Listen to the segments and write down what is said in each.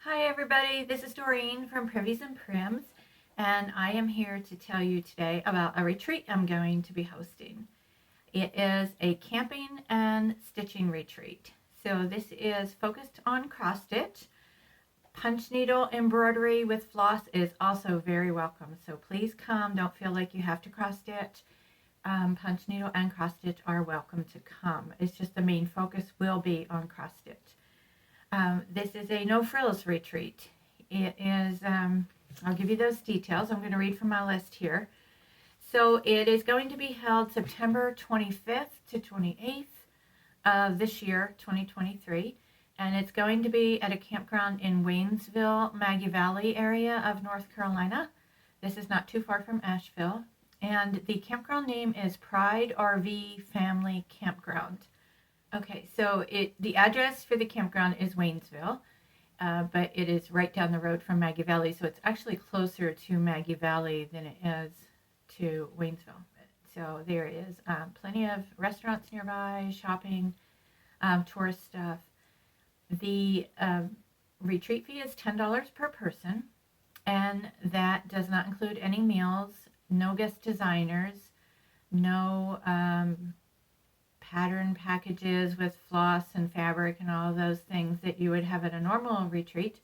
Hi everybody, this is Doreen from Privies and Prims, and I am here to tell you today about a retreat I'm going to be hosting. It is a camping and stitching retreat. So this is focused on cross stitch. Punch needle embroidery with floss is also very welcome. So please come, don't feel like you have to cross stitch. Punch needle and cross stitch are welcome to come. It's just the main focus will be on cross stitch. This is a no frills retreat. It is, I'll give you those details. I'm going to read from my list here. So it is going to be held September 25th to 28th of this year, 2023. And it's going to be at a campground in Waynesville, Maggie Valley area of North Carolina. This is not too far from Asheville. And the campground name is Pride RV Family Campground. Okay, so the address for the campground is Waynesville, but it is right down the road from Maggie Valley, so it's actually closer to Maggie Valley than it is to Waynesville. So there is plenty of restaurants nearby, shopping, tourist stuff. The retreat fee is $10 per person, and that does not include any meals, no guest designers, no pattern packages with floss and fabric and all of those things that you would have at a normal retreat.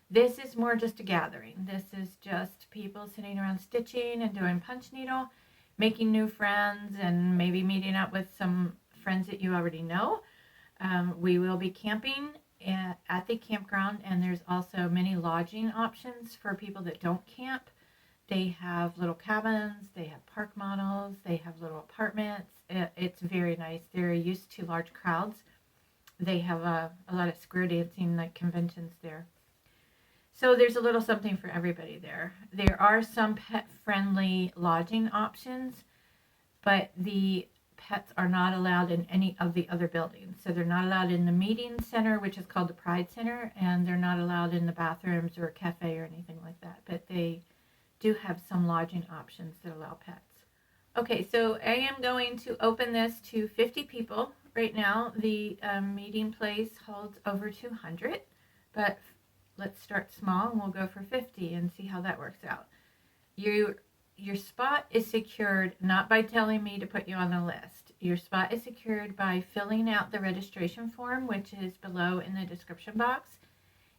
This is more just a gathering. This is just people sitting around stitching and doing punch needle, making new friends, and maybe meeting up with some friends that you already know. We will be camping at the campground, and there's also many lodging options for people that don't camp. They have little cabins, they have park models, they have little apartments. It's very nice. They're used to large crowds. They have a lot of square dancing, like conventions there. So there's a little something for everybody there. There are some pet-friendly lodging options, but the pets are not allowed in any of the other buildings. So they're not allowed in the meeting center, which is called the Pride Center, and they're not allowed in the bathrooms or a cafe or anything like that. But they do have some lodging options that allow pets. Okay, so I am going to open this to 50 people right now. The meeting place holds over 200, but let's start small and we'll go for 50 and see how that works out. Your spot is secured not by telling me to put you on the list. Your spot is secured by filling out the registration form, which is below in the description box,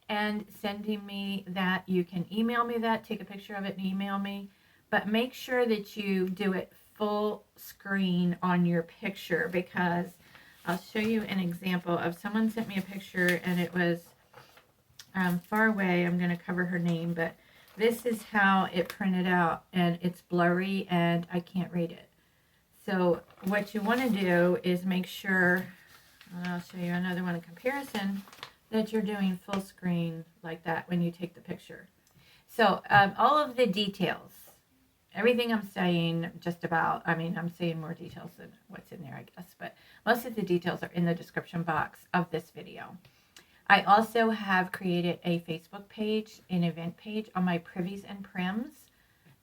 and sending me that. You can email me that, take a picture of it and email me, but make sure that you do it full screen on your picture, because I'll show you an example of someone sent me a picture and it was far away. I'm going to cover her name, but this is how it printed out, and it's blurry and I can't read it. So what you want to do is make sure, and I'll show you another one in comparison, that you're doing full screen like that when you take the picture. So all of the details, everything I'm saying just about, I'm saying more details than what's in there, I guess, but most of the details are in the description box of this video. I also have created a Facebook page, an event page on my Privies and Prims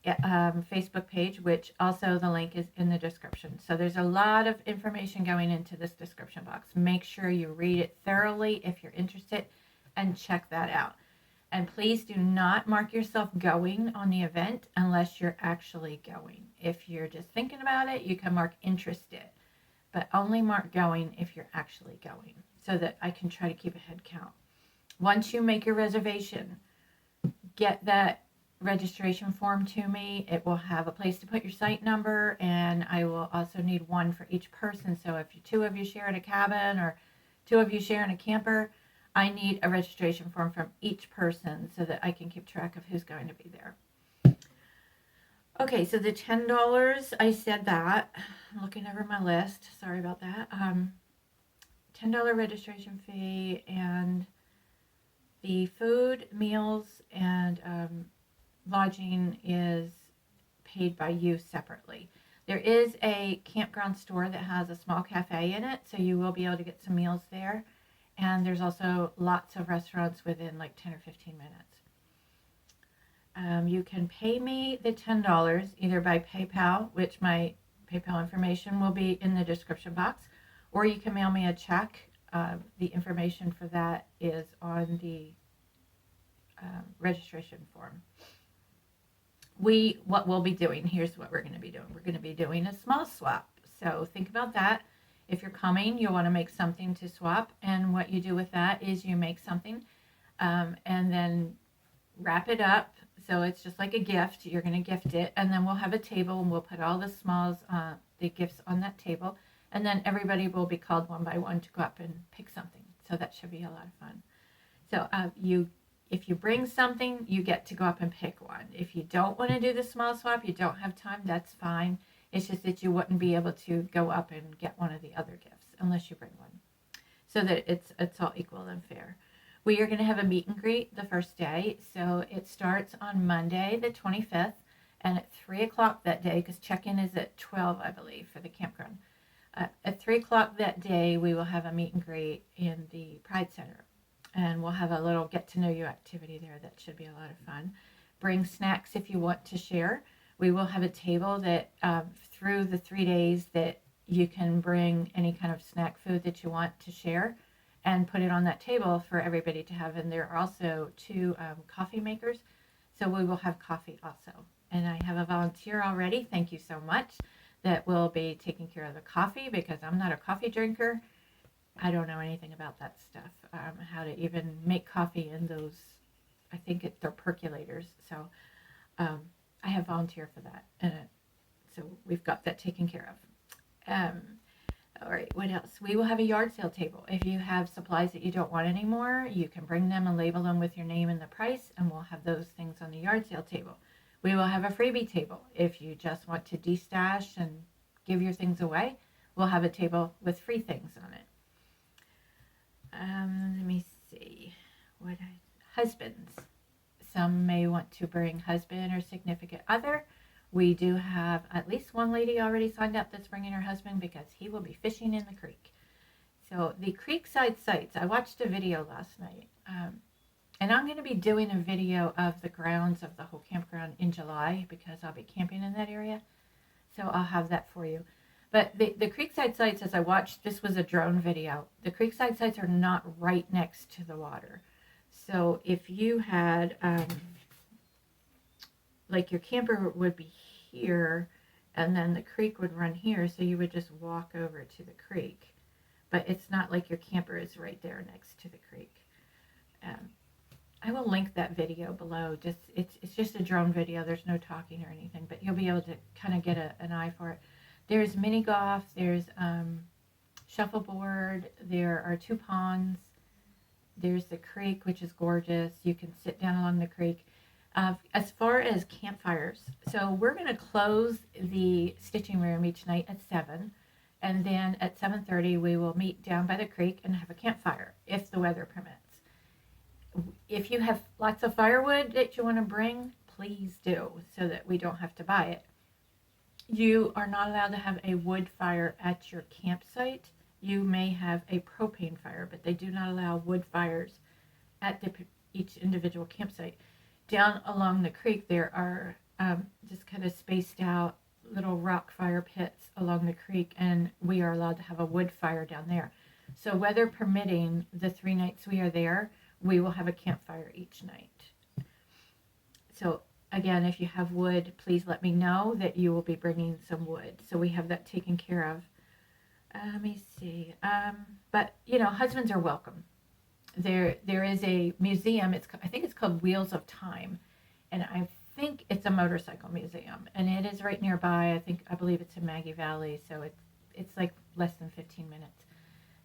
Facebook page, which also the link is in the description. So there's a lot of information going into this description box. Make sure you read it thoroughly if you're interested and check that out. And please do not mark yourself going on the event unless you're actually going. If you're just thinking about it, you can mark interested, but only mark going if you're actually going, so that I can try to keep a head count. Once you make your reservation, get that registration form to me. It will have a place to put your site number, and I will also need one for each person. So if two of you share in a cabin or two of you share in a camper, I need a registration form from each person so that I can keep track of who's going to be there. Okay, so the $10, I said that. I'm looking over my list. Sorry about that. $10 registration fee, and the food, meals, and lodging is paid by you separately. There is a campground store that has a small cafe in it, so you will be able to get some meals there. And there's also lots of restaurants within like 10 or 15 minutes. You can pay me the $10 either by PayPal, which my PayPal information will be in the description box, or you can mail me a check. The information for that is on the registration form. What we'll be doing, here's what we're going to be doing. We're going to be doing a small swap. So think about that. If you're coming, you'll want to make something to swap. And what you do with that is you make something and then wrap it up. So it's just like a gift. You're going to gift it. And then we'll have a table and we'll put all the smalls, the gifts on that table. And then everybody will be called one by one to go up and pick something. So that should be a lot of fun. So if you bring something, you get to go up and pick one. If you don't want to do the small swap, you don't have time, that's fine. It's just that you wouldn't be able to go up and get one of the other gifts unless you bring one. So that it's all equal and fair. We are going to have a meet and greet the first day. So it starts on Monday, the 25th, and at 3 o'clock that day, because check-in is at 12, I believe, for the campground. At 3 o'clock that day, we will have a meet and greet in the Pride Center. And we'll have a little get-to-know-you activity there that should be a lot of fun. Bring snacks if you want to share. We will have a table that through the 3 days that you can bring any kind of snack food that you want to share and put it on that table for everybody to have. And there are also 2 coffee makers, so we will have coffee also. And I have a volunteer already, thank you so much, that will be taking care of the coffee because I'm not a coffee drinker. I don't know anything about that stuff, how to even make coffee in those, I think they're percolators. So I have volunteer for that. And so we've got that taken care of. All right, what else? We will have a yard sale table. If you have supplies that you don't want anymore, you can bring them and label them with your name and the price, and we'll have those things on the yard sale table. We will have a freebie table. If you just want to de-stash and give your things away, we'll have a table with free things on it. Let me see. Husbands. Some may want to bring husband or significant other. We do have at least one lady already signed up that's bringing her husband because he will be fishing in the creek. So the Creekside sites, I watched a video last night. And I'm going to be doing a video of the grounds of the whole campground in July because I'll be camping in that area. So I'll have that for you. But the Creekside sites, as I watched, this was a drone video. The Creekside sites are not right next to the water. So if you had, like your camper would be here, and then the creek would run here, so you would just walk over to the creek. But it's not like your camper is right there next to the creek. I will link that video below. It's just a drone video. There's no talking or anything, but you'll be able to kind of get an eye for it. There's mini golf, there's shuffleboard, there are 2 ponds, there's the creek, which is gorgeous. You can sit down along the creek. As far as campfires, so we're going to close the stitching room each night at 7, and then at 7:30 we will meet down by the creek and have a campfire if the weather permits. If you have lots of firewood that you want to bring, please do, so that we don't have to buy it. You are not allowed to have a wood fire at your campsite. You may have a propane fire, but they do not allow wood fires at each individual campsite. Down along the creek, there are just kind of spaced out little rock fire pits along the creek, and we are allowed to have a wood fire down there. So weather permitting, the 3 nights we are there, we will have a campfire each night. So again, if you have wood, please let me know that you will be bringing some wood. So we have that taken care of. Let me see. But, husbands are welcome. There is a museum. I think it's called Wheels of Time. And I think it's a motorcycle museum. And it is right nearby. I believe it's in Maggie Valley. So it's like less than 15 minutes.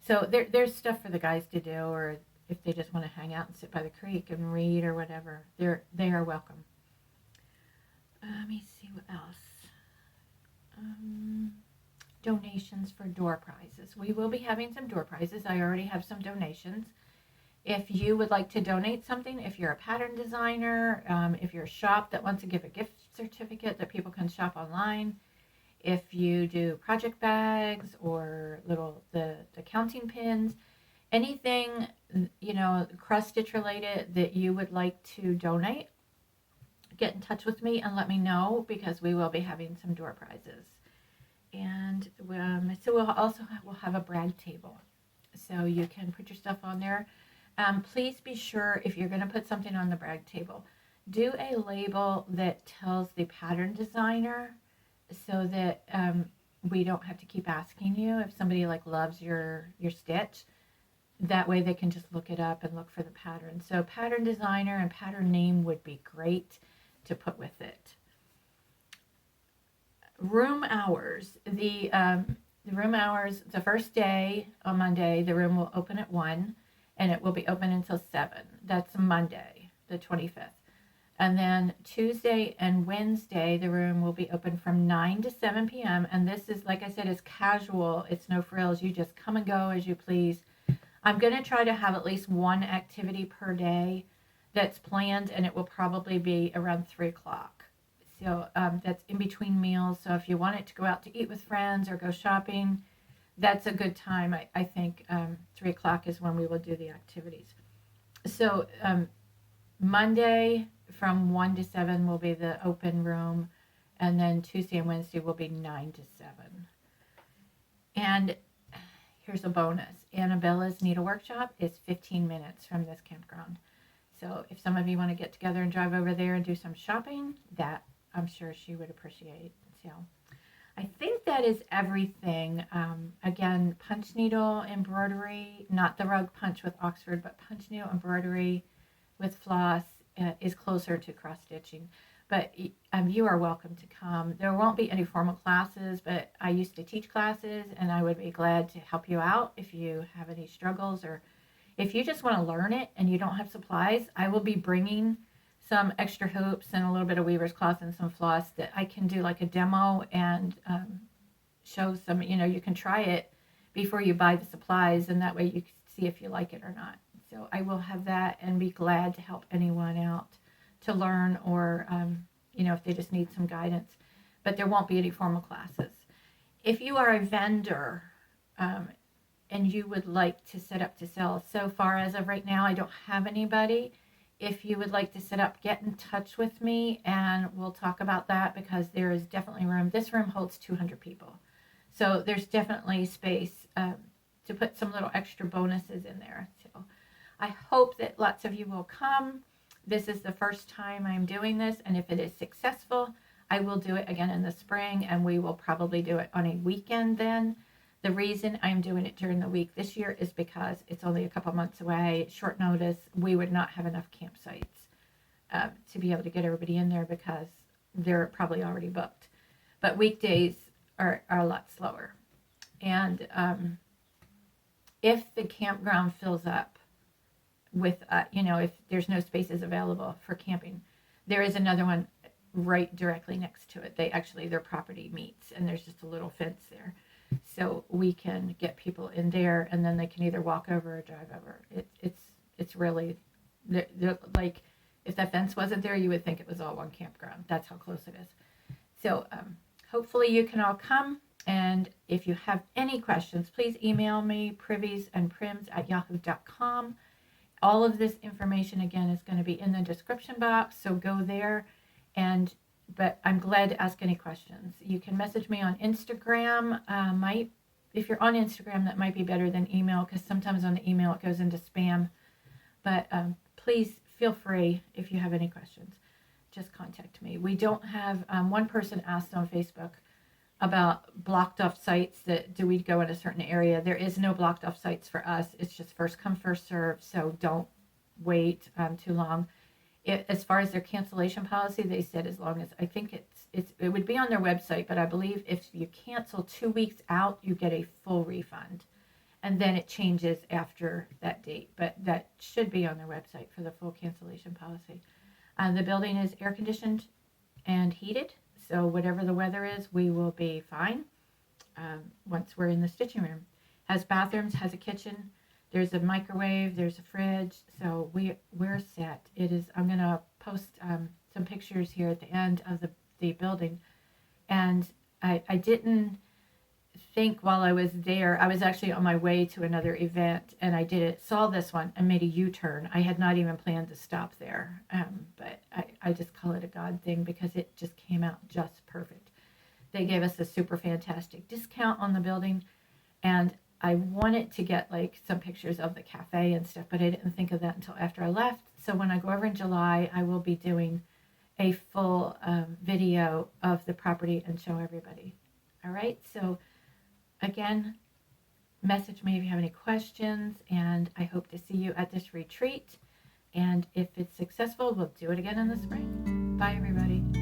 So there's stuff for the guys to do, or if they just want to hang out and sit by the creek and read or whatever, they are welcome. Let me see what else. Donations for door prizes. We will be having some door prizes. I already have some donations. If you would like to donate something, if you're a pattern designer, if you're a shop that wants to give a gift certificate that people can shop online, if you do project bags or the counting pins, anything, cross stitch related that you would like to donate, get in touch with me and let me know, because we will be having some door prizes. And so we'll have a brag table, so you can put your stuff on there. Please be sure, if you're going to put something on the brag table, do a label that tells the pattern designer, so that we don't have to keep asking you if somebody like loves your stitch. That way they can just look it up and look for the pattern. So pattern designer and pattern name would be great to put with it. Room hours. The room hours, the first day on Monday, the room will open at 1 and it will be open until 7. That's Monday, the 25th. And then Tuesday and Wednesday, the room will be open from 9 to 7 p.m. And this is, like I said, is casual. It's no frills. You just come and go as you please. I'm going to try to have at least one activity per day that's planned, and it will probably be around 3 o'clock. So that's in between meals. So if you wanted to go out to eat with friends or go shopping, that's a good time. I think 3 o'clock is when we will do the activities. So Monday from 1 to 7 will be the open room, and then Tuesday and Wednesday will be 9 to 7. And here's a bonus. Annabella's Needle Workshop is 15 minutes from this campground. So if some of you want to get together and drive over there and do some shopping, that I'm sure she would appreciate. So I think that is everything. Again, punch needle embroidery, not the rug punch with Oxford, but punch needle embroidery with floss is closer to cross stitching. But you are welcome to come. There won't be any formal classes, but I used to teach classes, and I would be glad to help you out if you have any struggles, or if you just want to learn it and you don't have supplies. I will be bringing some extra hoops and a little bit of weaver's cloth and some floss that I can do like a demo and show some, you can try it before you buy the supplies, and that way you can see if you like it or not. So I will have that and be glad to help anyone out to learn, or if they just need some guidance. But there won't be any formal classes. If you are a vendor and you would like to set up to sell, so far as of right now, I don't have anybody. If you would like to set up, get in touch with me and we'll talk about that, because there is definitely room. This room holds 200 people. So there's definitely space to put some little extra bonuses in there. So I hope that lots of you will come. This is the first time I'm doing this, and if it is successful, I will do it again in the spring, and we will probably do it on a weekend then. The reason I'm doing it during the week this year is because it's only a couple months away, short notice. We would not have enough campsites to be able to get everybody in there, because they're probably already booked. But weekdays are a lot slower. And if the campground fills up with, if there's no spaces available for camping, there is another one right directly next to it. Their property meets, and there's just a little fence there. So we can get people in there, and then they can either walk over or drive over. It's really, they're like, if that fence wasn't there, you would think it was all one campground. That's how close it is. So hopefully you can all come. And if you have any questions, please email me, priviesandprims@yahoo.com. All of this information, again, is going to be in the description box, so go there. But I'm glad to ask any questions. You can message me on Instagram. If you're on Instagram, that might be better than email, because sometimes on the email it goes into spam. But please feel free, if you have any questions, just contact me. We don't have, one person asked on Facebook about blocked off sites, that do we go in a certain area. There is no blocked off sites for us. It's just first come, first serve. So don't wait too long. As far as their cancellation policy, they said as long as, I think it would be on their website, but I believe if you cancel 2 weeks out, you get a full refund. And then it changes after that date. But that should be on their website for the full cancellation policy. The building is air conditioned and heated. So whatever the weather is, we will be fine once we're in the stitching room. Has bathrooms, has a kitchen. There's a microwave, there's a fridge, so we're set. I'm going to post some pictures here at the end of the building. And I didn't think while I was there, I was actually on my way to another event, and saw this one and made a U-turn. I had not even planned to stop there, but I just call it a God thing, because it just came out just perfect. They gave us a super fantastic discount on the building, and I wanted to get like some pictures of the cafe and stuff, but I didn't think of that until after I left. So when I go over in July, I will be doing a full video of the property and show everybody. All right, so again, message me if you have any questions, and I hope to see you at this retreat. And if it's successful, we'll do it again in the spring. Bye, everybody.